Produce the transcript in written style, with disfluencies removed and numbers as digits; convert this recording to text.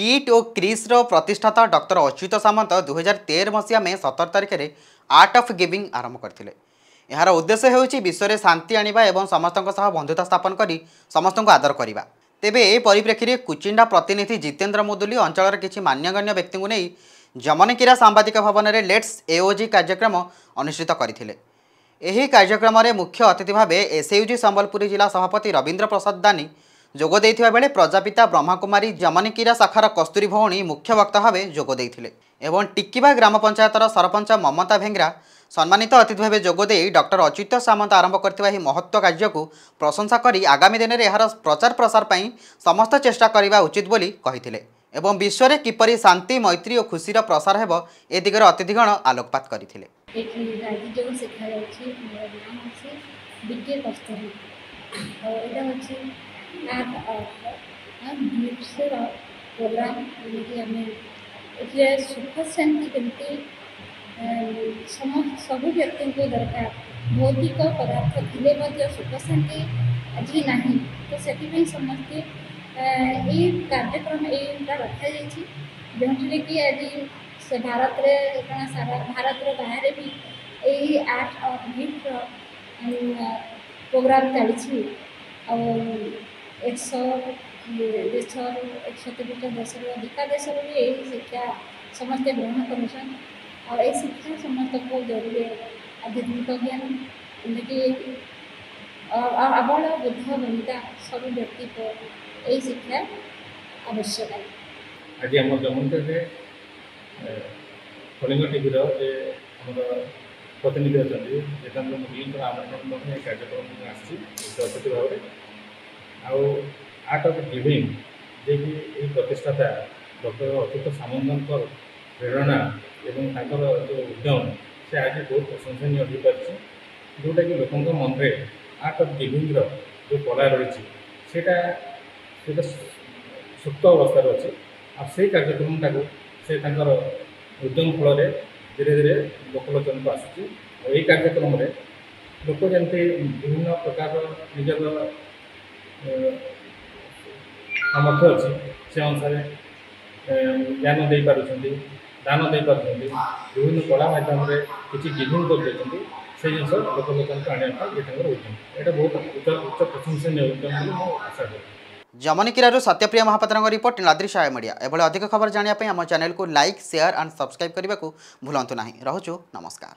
Kit और क्रिस्र प्रतिष्ठाता doctor Achyut सामंत 2013 मसीहा में 17 तारिख में आर्ट ऑफ गिविंग आरंभ करते। यार उद्देश्य होउछि विश्व में शांति आनिबा एवं समस्तक सह बंधुता स्थापन करी समस्त आदर करने। तेबे ए परिप्रेक्षी में कुचिंडा प्रतिनिधि जितेंद्र मुदुली अंचल किसी मान्यगण्य व्यक्ति को नहीं जमनीकिरा सांबादिक भवन में लेट्स एओजी कार्यक्रम अनुष्ठित करथिले। एही कार्यक्रम में मुख्य अतिथि भाव एसयूजी संबलपुर जिला सभापति रवींद्र प्रसाद दानी जोग देइथिबा बेले प्रजापिता ब्रह्माकुमारी जमनीकिरा शाखार कस्तूरी भौणी मुख्य वक्ता भाव जोग देइथिले एवं टिक्कीबा ग्राम पंचायतर सरपंच ममता भेंगरा सम्मानित अतिथि भाव जोगदे डॉक्टर अच्युत सामंत आरंभ करथिबा एही महत्व कार्य को प्रशंसा करी आगामी दिन में यार प्रचार प्रसार पई समस्त चेष्टा करबा उचित बोली कहिथिले एवं विश्व में किपरि शांति मैत्री और खुशीर प्रसार हेब ए दिगरे अतिथिगण आलोकपात करथिले। प्रोग्राम सुख शांति कमती सब व्यक्ति को दरकार भौतिक पदार्थ थे सुख शांति आज ना तो से समस्ते ये कार्यक्रम यहाँ रखा जो कि आज से भारत सारा भारत बाहर भी यही आर्ट ऑफ गिफ्ट प्रोग्राम चली देश 130 देश अधिका देश भी यही शिक्षा समस्ते ग्रहण कर शिक्षा समस्त को जरूरी आध्यात्मिक ज्ञान एमती आबल बुद्ध बनिता सब व्यक्ति को यही शिक्षा आवश्यक है। आज आम जमनीकर कलिंग टीवी प्रतिनिधि अच्छा जितेंद्र मुदुली आमंत्रण कार्यक्रम आसिति भाव आर्ट ऑफ गिविंग जे कि प्रतिष्ठाता डॉक्टर अच्युत सामंत प्रेरणा एवं ताकर जो उद्यम से आज बहुत प्रशंसनीय हो पार्टी जोटा कि लोक मन में आर्ट ऑफ गिविंग जो कला रही है सुप्त अवस्था अच्छे से कार्यक्रम से उद्यम फल धीरे धीरे लोकलोचन को आसूँ और यही कार्यक्रम में लोक जमी विभिन्न प्रकार निजर सामर्थ्य अच्छी से अनुसार ज्ञान दे पार्टी दान दे पार्टी विभिन्न कला मध्यम किसी गिविंग कर से जिन लोकलोचन को आने उद्यम यहाँ बहुत उच्च प्रशंसनीय उद्यम आशा करूँ। जमनीकिरा सत्यप्रिया महापात्र रिपोर्ट नीलाद्री साय मीडिया एभली अधिक खबर जानापी आम चैनल को लाइक शेयर एंड सब्सक्राइब करने को भूलु ना। रहुछु नमस्कार।